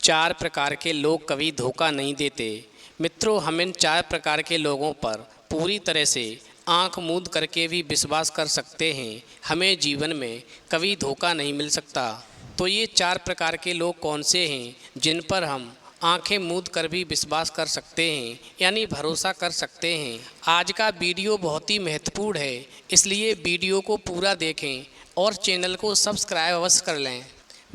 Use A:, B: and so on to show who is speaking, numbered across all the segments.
A: चार प्रकार के लोग कभी धोखा नहीं देते। मित्रों, हम इन चार प्रकार के लोगों पर पूरी तरह से आंख मूंद करके भी विश्वास कर सकते हैं। हमें जीवन में कभी धोखा नहीं मिल सकता। तो ये चार प्रकार के लोग कौन से हैं जिन पर हम आंखें मूंद कर भी विश्वास कर सकते हैं, यानी भरोसा कर सकते हैं। आज का वीडियो बहुत ही महत्वपूर्ण है, इसलिए वीडियो को पूरा देखें और चैनल को सब्सक्राइब अवश्य कर लें।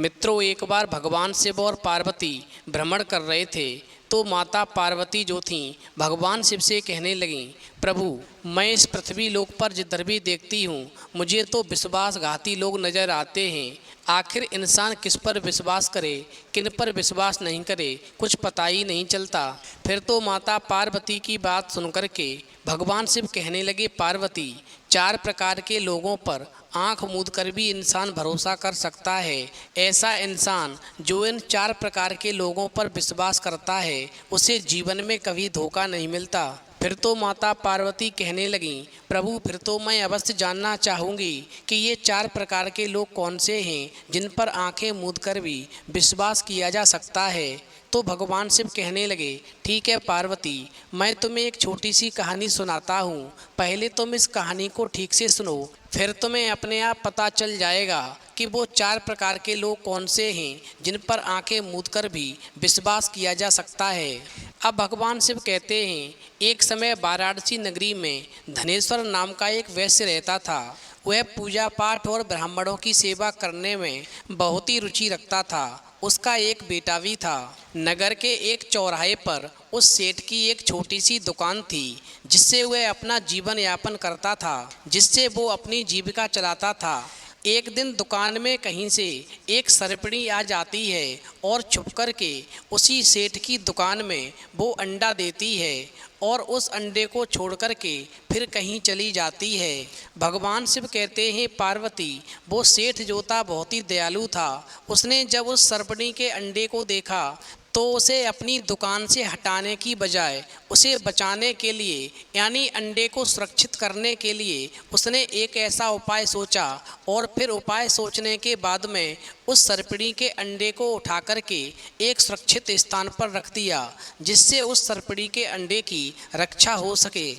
A: मित्रों, एक बार भगवान शिव और पार्वती भ्रमण कर रहे थे तो माता पार्वती जो थीं भगवान शिव से कहने लगीं, प्रभु, मैं इस पृथ्वी लोक पर जिधर भी देखती हूँ मुझे तो विश्वासघाती लोग नज़र आते हैं। आखिर इंसान किस पर विश्वास करे, किन पर विश्वास नहीं करे, कुछ पता ही नहीं चलता। फिर तो माता पार्वती की बात सुनकर के भगवान शिव कहने लगे, पार्वती, चार प्रकार के लोगों पर आंख मूंद कर भी इंसान भरोसा कर सकता है। ऐसा इंसान जो इन चार प्रकार के लोगों पर विश्वास करता है उसे जीवन में कभी धोखा नहीं मिलता। फिर तो माता पार्वती कहने लगीं, प्रभु, फिर तो मैं अवश्य जानना चाहूँगी कि ये चार प्रकार के लोग कौन से हैं जिन पर आंखें मूंद कर भी विश्वास किया जा सकता है। तो भगवान शिव कहने लगे, ठीक है पार्वती, मैं तुम्हें एक छोटी सी कहानी सुनाता हूँ। पहले तुम इस कहानी को ठीक से सुनो, फिर तुम्हें अपने आप पता चल जाएगा कि वो चार प्रकार के लोग कौन से हैं जिन पर आंखें मूंद कर भी विश्वास किया जा सकता है। अब भगवान शिव कहते हैं, एक समय वाराणसी नगरी में धनेश्वर नाम का एक वैश्य रहता था। वह पूजा पाठ और ब्राह्मणों की सेवा करने में बहुत ही रुचि रखता था। उसका एक बेटा भी था। नगर के एक चौराहे पर उस सेठ की एक छोटी सी दुकान थी जिससे वह अपना जीवन यापन करता था, जिससे वो अपनी जीविका चलाता था। एक दिन दुकान में कहीं से एक सर्पिणी आ जाती है और छुप कर के उसी सेठ की दुकान में वो अंडा देती है और उस अंडे को छोड़ कर के फिर कहीं चली जाती है। भगवान शिव कहते हैं, पार्वती, वो सेठ जो था बहुत ही दयालु था। उसने जब उस सर्पिणी के अंडे को देखा तो उसे अपनी दुकान से हटाने की बजाय उसे बचाने के लिए, यानी अंडे को सुरक्षित करने के लिए उसने एक ऐसा उपाय सोचा और फिर उपाय सोचने के बाद में उस सर्पिणी के अंडे को उठा कर के एक सुरक्षित स्थान पर रख दिया, जिससे उस सर्पिणी के अंडे की रक्षा हो सके।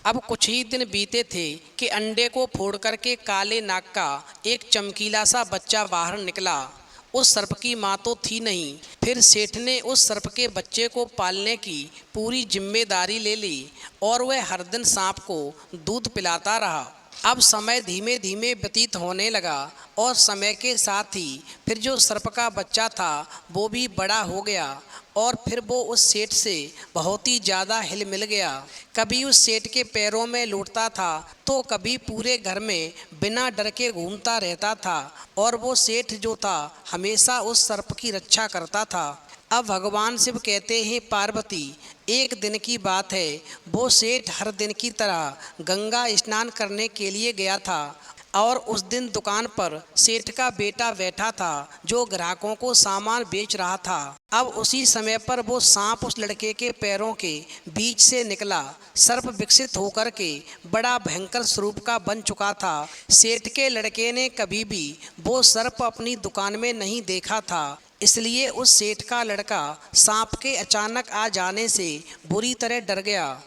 A: अब कुछ ही दिन बीते थे कि अंडे को फोड़ करके काले नाग का एक चमकीला सा बच्चा बाहर निकला। उस सर्प की माँ तो थी नहीं। फिर सेठ ने उस सर्प के बच्चे को पालने की पूरी जिम्मेदारी ले ली और वह हर दिन सांप को दूध पिलाता रहा। अब समय धीमे धीमे व्यतीत होने लगा और समय के साथ ही फिर जो सर्प का बच्चा था वो भी बड़ा हो गया और फिर वो उस सेठ से बहुत ही ज़्यादा हिल मिल गया। कभी उस सेठ के पैरों में लौटता था तो कभी पूरे घर में बिना डर के घूमता रहता था और वो सेठ जो था हमेशा उस सर्प की रक्षा करता था। अब भगवान शिव कहते हैं, पार्वती, एक दिन की बात है, वो सेठ हर दिन की तरह गंगा स्नान करने के लिए गया था और उस दिन दुकान पर सेठ का बेटा बैठा था जो ग्राहकों को सामान बेच रहा था। अब उसी समय पर वो सांप उस लड़के के पैरों के बीच से निकला। सर्प विकसित होकर के बड़ा भयंकर स्वरूप का बन चुका था। सेठ के लड़के ने कभी भी वो सर्प अपनी दुकान में नहीं देखा था, इसलिए उस सेठ का लड़का सांप के अचानक आ जाने से बुरी तरह डर गया।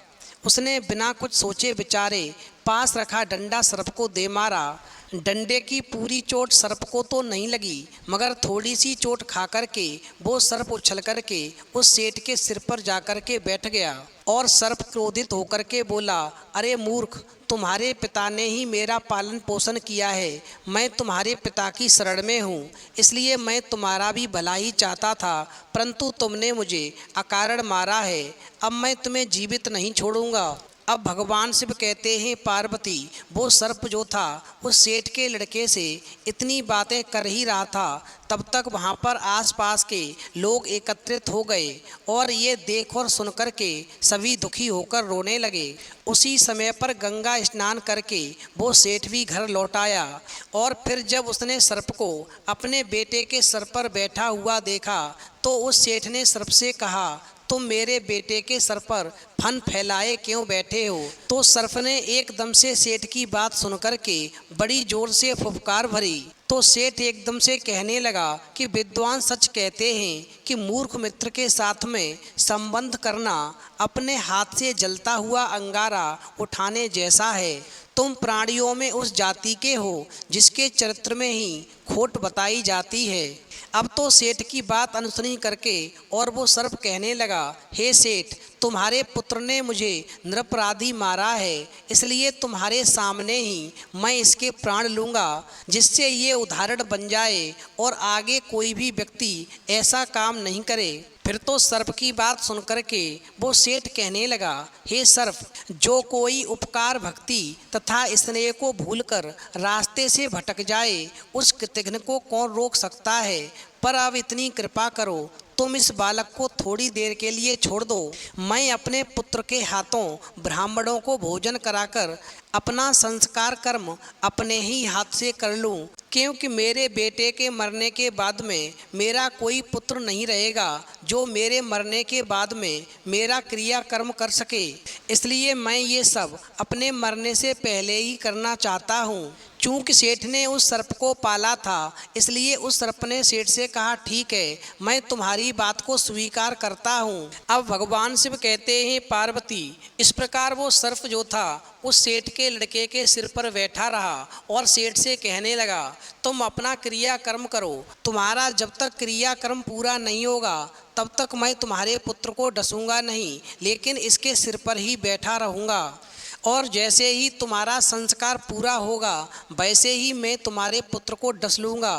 A: उसने बिना कुछ सोचे विचारे पास रखा डंडा सर्प को दे मारा। डंडे की पूरी चोट सर्प को तो नहीं लगी, मगर थोड़ी सी चोट खा कर के वो सर्प उछल कर के उस सेठ के सिर पर जा कर के बैठ गया और सर्प क्रोधित होकर के बोला, अरे मूर्ख, तुम्हारे पिता ने ही मेरा पालन पोषण किया है। मैं तुम्हारे पिता की शरण में हूँ, इसलिए मैं तुम्हारा भी भला ही चाहता था, परंतु तुमने मुझे अकारण मारा है। अब मैं तुम्हें जीवित नहीं छोड़ूंगा। अब भगवान शिव कहते हैं, पार्वती, वो सर्प जो था उस सेठ के लड़के से इतनी बातें कर ही रहा था, तब तक वहाँ पर आसपास के लोग एकत्रित हो गए और ये देख और सुन कर के सभी दुखी होकर रोने लगे। उसी समय पर गंगा स्नान करके वो सेठ भी घर लौट आया और फिर जब उसने सर्प को अपने बेटे के सर पर बैठा हुआ देखा तो उस सेठ ने सर्प से कहा, तुम मेरे बेटे के सर पर फन फैलाए क्यों बैठे हो? तो सर्प ने एकदम से सेठ की बात सुनकर के बड़ी जोर से फुफकार भरी तो सेठ एकदम से कहने लगा कि विद्वान सच कहते हैं कि मूर्ख मित्र के साथ में संबंध करना अपने हाथ से जलता हुआ अंगारा उठाने जैसा है। तुम प्राणियों में उस जाति के हो जिसके चरित्र में ही खोट बताई जाती है। अब तो सेठ की बात अनसुनी करके और वो सर्प कहने लगा, हे सेठ, तुम्हारे पुत्र ने मुझे निरपराधी मारा है, इसलिए तुम्हारे सामने ही मैं इसके प्राण लूँगा, जिससे ये उदाहरण बन जाए और आगे कोई भी व्यक्ति ऐसा काम नहीं करे। फिर तो सर्प की बात सुनकर के वो सेठ कहने लगा, हे सर्प, जो कोई उपकार भक्ति तथा स्नेह को भूलकर रास्ते से भटक जाए उस कृतघ्न को कौन रोक सकता है। पर अब इतनी कृपा करो, तुम इस बालक को थोड़ी देर के लिए छोड़ दो। मैं अपने पुत्र के हाथों ब्राह्मणों को भोजन कराकर अपना संस्कार कर्म अपने ही हाथ से कर लूं, क्योंकि मेरे बेटे के मरने के बाद में मेरा कोई पुत्र नहीं रहेगा जो मेरे मरने के बाद में मेरा क्रिया कर्म कर सके। इसलिए मैं ये सब अपने मरने से पहले ही करना चाहता हूँ। चूँकि सेठ ने उस सर्प को पाला था, इसलिए उस सर्प ने सेठ से कहा, ठीक है, मैं तुम्हारी बात को स्वीकार करता हूँ। अब भगवान शिव कहते हैं, पार्वती, इस प्रकार वो सर्प जो था उस सेठ के लड़के के सिर पर बैठा रहा और सेठ से कहने लगा, तुम अपना क्रिया कर्म करो, तुम्हारा जब तक क्रिया कर्म पूरा नहीं होगा तब तक मैं तुम्हारे पुत्र को डसूंगा नहीं, लेकिन इसके सिर पर ही बैठा रहूँगा, और जैसे ही तुम्हारा संस्कार पूरा होगा वैसे ही मैं तुम्हारे पुत्र को डस लूँगा।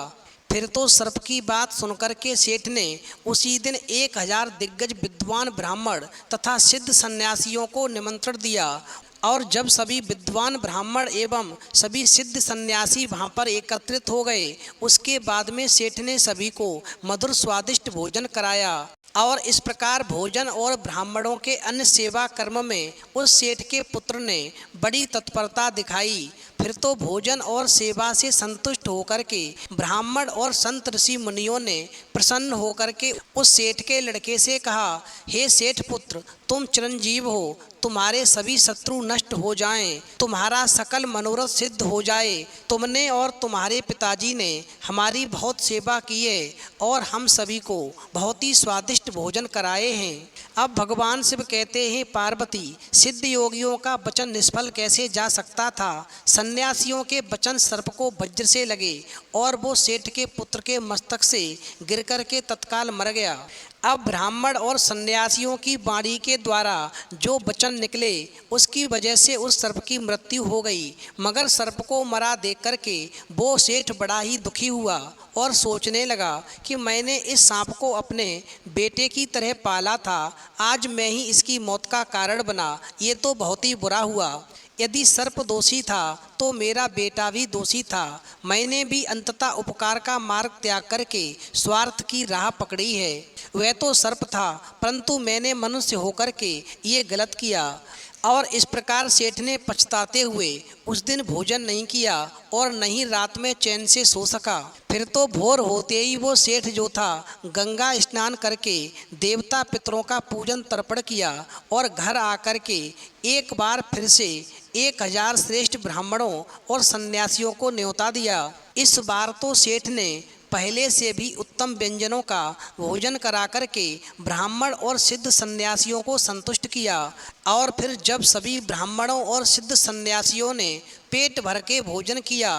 A: फिर तो सर्प की बात सुनकर के सेठ ने उसी दिन 1000 दिग्गज विद्वान ब्राह्मण तथा सिद्ध सन्यासियों को निमंत्रण दिया, और जब सभी विद्वान ब्राह्मण एवं सभी सिद्ध सन्यासी वहाँ पर एकत्रित हो गए, उसके बाद में सेठ ने सभी को मधुर स्वादिष्ट भोजन कराया। और इस प्रकार भोजन और ब्राह्मणों के अन्य सेवा कर्म में उस सेठ के पुत्र ने बड़ी तत्परता दिखाई। फिर तो भोजन और सेवा से संतुष्ट होकर के ब्राह्मण और संत ऋषि मुनियों ने प्रसन्न होकर के उस सेठ के लड़के से कहा, हे सेठ पुत्र, तुम चिरंजीव हो, तुम्हारे सभी शत्रु नष्ट हो जाएं, तुम्हारा सकल मनोरथ सिद्ध हो जाए। तुमने और तुम्हारे पिताजी ने हमारी बहुत सेवा की है और हम सभी को बहुत ही स्वादिष्ट भोजन कराए हैं। अब भगवान शिव कहते हैं, पार्वती, सिद्ध योगियों का वचन निष्फल कैसे जा सकता था। सन्यासियों के वचन सर्प को वज्र से लगे और वो सेठ के पुत्र के मस्तक से गिर कर के तत्काल मर गया। अब ब्राह्मण और सन्यासियों की वाणी के द्वारा जो वचन निकले उसकी वजह से उस सर्प की मृत्यु हो गई, मगर सर्प को मरा देख कर के वो सेठ बड़ा ही दुखी हुआ और सोचने लगा कि मैंने इस सांप को अपने बेटे की तरह पाला था, आज मैं ही इसकी मौत का कारण बना, ये तो बहुत ही बुरा हुआ। यदि सर्प दोषी था तो मेरा बेटा भी दोषी था। मैंने भी अंततः उपकार का मार्ग त्याग करके स्वार्थ की राह पकड़ी है। वह तो सर्प था, परंतु मैंने मनुष्य होकर के ये गलत किया। और इस प्रकार सेठ ने पछताते हुए उस दिन भोजन नहीं किया और न ही रात में चैन से सो सका। फिर तो भोर होते ही वो सेठ जो था गंगा स्नान करके देवता पितरों का पूजन तर्पण किया और घर आकर के एक बार फिर से 1000 श्रेष्ठ ब्राह्मणों और सन्यासियों को न्योता दिया। इस बार तो सेठ ने पहले से भी उत्तम व्यंजनों का भोजन करा करके ब्राह्मण और सिद्ध सन्यासियों को संतुष्ट किया। और फिर जब सभी ब्राह्मणों और सिद्ध सन्यासियों ने पेट भर के भोजन किया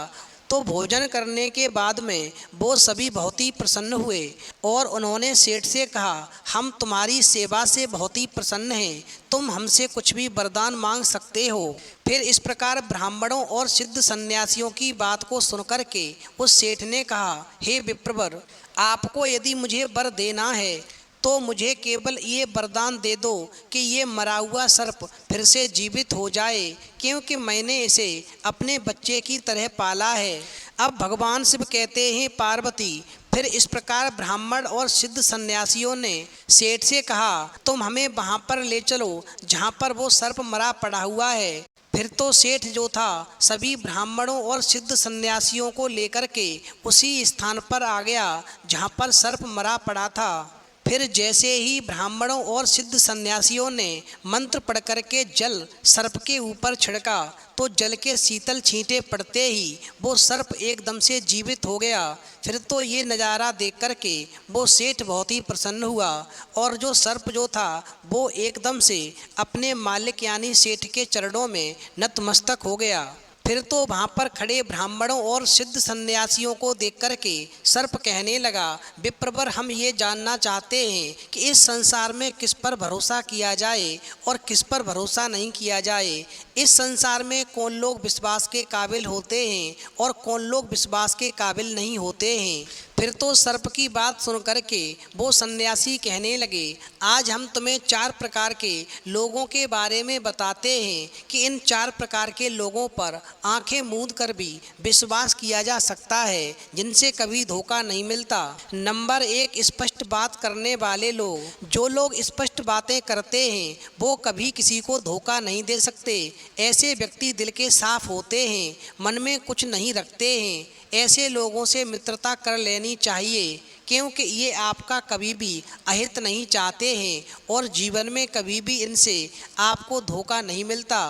A: तो भोजन करने के बाद में वो सभी बहुत ही प्रसन्न हुए और उन्होंने सेठ से कहा, हम तुम्हारी सेवा से बहुत ही प्रसन्न हैं, तुम हमसे कुछ भी वरदान मांग सकते हो। फिर इस प्रकार ब्राह्मणों और सिद्ध सन्यासियों की बात को सुनकर के उस सेठ ने कहा, हे विप्रवर, आपको यदि मुझे वर देना है तो मुझे केवल ये वरदान दे दो कि ये मरा हुआ सर्प फिर से जीवित हो जाए, क्योंकि मैंने इसे अपने बच्चे की तरह पाला है। अब भगवान शिव कहते हैं, पार्वती, फिर इस प्रकार ब्राह्मण और सिद्ध सन्यासियों ने सेठ से कहा, तुम हमें वहाँ पर ले चलो जहाँ पर वो सर्प मरा पड़ा हुआ है। फिर तो सेठ जो था सभी ब्राह्मणों और सिद्ध सन्यासियों को लेकर के उसी स्थान पर आ गया जहाँ पर सर्प मरा पड़ा था।
B: फिर जैसे ही ब्राह्मणों और सिद्ध सन्यासियों ने मंत्र पढ़ करके जल सर्प के ऊपर छिड़का तो जल के शीतल छींटे पड़ते ही वो सर्प एकदम से जीवित हो गया। फिर तो ये नज़ारा देख करके वो सेठ बहुत ही प्रसन्न हुआ और जो सर्प जो था वो एकदम से अपने मालिक यानी सेठ के चरणों में नतमस्तक हो गया। फिर तो वहाँ पर खड़े ब्राह्मणों और सिद्ध सन्यासियों को देख करके सर्प कहने लगा, विप्रवर, हम ये जानना चाहते हैं कि इस संसार में किस पर भरोसा किया जाए और किस पर भरोसा नहीं किया जाए। इस संसार में कौन लोग विश्वास के काबिल होते हैं और कौन लोग विश्वास के काबिल नहीं होते हैं। फिर तो सर्प की बात सुन करके वो सन्यासी कहने लगे, आज हम तुम्हें 4 प्रकार के लोगों के बारे में बताते हैं कि इन 4 प्रकार के लोगों पर आंखें मूंद कर भी विश्वास किया जा सकता है, जिनसे कभी धोखा नहीं मिलता। नंबर 1, स्पष्ट बात करने वाले लोग। जो लोग स्पष्ट बातें करते हैं वो कभी किसी को धोखा नहीं दे सकते। ऐसे व्यक्ति दिल के साफ होते हैं, मन में कुछ नहीं रखते हैं। ऐसे लोगों से मित्रता कर लेनी चाहिए, क्योंकि ये आपका कभी भी अहित नहीं चाहते हैं और जीवन में कभी भी इनसे आपको धोखा नहीं मिलता।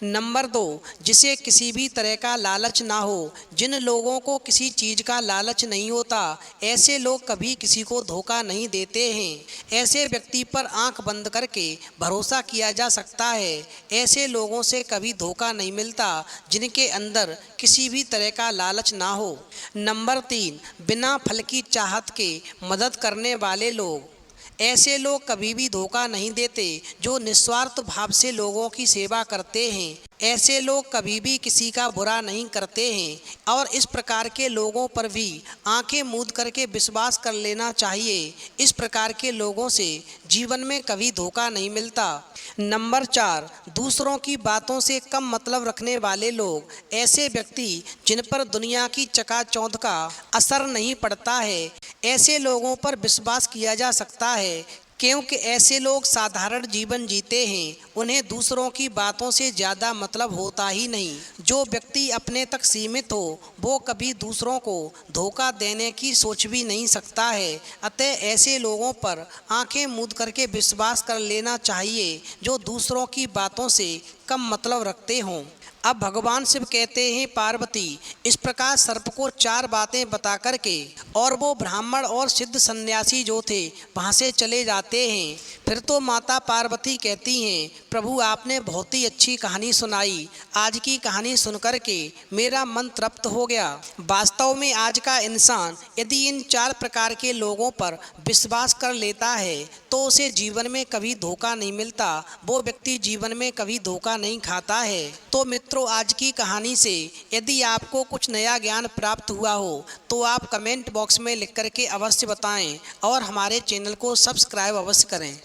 B: नंबर 2, जिसे किसी भी तरह का लालच ना हो। जिन लोगों को किसी चीज़ का लालच नहीं होता, ऐसे लोग कभी किसी को धोखा नहीं देते हैं। ऐसे व्यक्ति पर आंख बंद करके भरोसा किया जा सकता है। ऐसे लोगों से कभी धोखा नहीं मिलता जिनके अंदर किसी भी तरह का लालच ना हो। नंबर 3, बिना फल की चाहत के मदद करने वाले लोग। ऐसे लोग कभी भी धोखा नहीं देते जो निस्वार्थ भाव से लोगों की सेवा करते हैं। ऐसे लोग कभी भी किसी का बुरा नहीं करते हैं और इस प्रकार के लोगों पर भी आंखें मूंद करके विश्वास कर लेना चाहिए। इस प्रकार के लोगों से जीवन में कभी धोखा नहीं मिलता। नंबर 4, दूसरों की बातों से कम मतलब रखने वाले लोग। ऐसे व्यक्ति जिन पर दुनिया की चकाचौंध का असर नहीं पड़ता है, ऐसे लोगों पर विश्वास किया जा सकता है, क्योंकि ऐसे लोग साधारण जीवन जीते हैं। उन्हें दूसरों की बातों से ज़्यादा मतलब होता ही नहीं। जो व्यक्ति अपने तक सीमित हो वो कभी दूसरों को धोखा देने की सोच भी नहीं सकता है। अतः ऐसे लोगों पर आंखें मूंद करके विश्वास कर लेना चाहिए जो दूसरों की बातों से कम मतलब रखते हों। अब भगवान शिव कहते हैं, पार्वती, इस प्रकार सर्प को 4 बातें बता करके और वो ब्राह्मण और सिद्ध सन्यासी जो थे वहाँ से चले जाते हैं। फिर तो माता पार्वती कहती हैं, प्रभु, आपने बहुत ही अच्छी कहानी सुनाई। आज की कहानी सुन करके मेरा मन तृप्त हो गया। वास्तव में आज का इंसान यदि इन 4 प्रकार के लोगों पर विश्वास कर लेता है तो उसे जीवन में कभी धोखा नहीं मिलता। वो व्यक्ति जीवन में कभी धोखा नहीं खाता है। तो मित्रों, आज की कहानी से यदि आपको कुछ नया ज्ञान प्राप्त हुआ हो तो आप कमेंट बॉक्स में लिख करके अवश्य बताएं और हमारे चैनल को सब्सक्राइब अवश्य करें।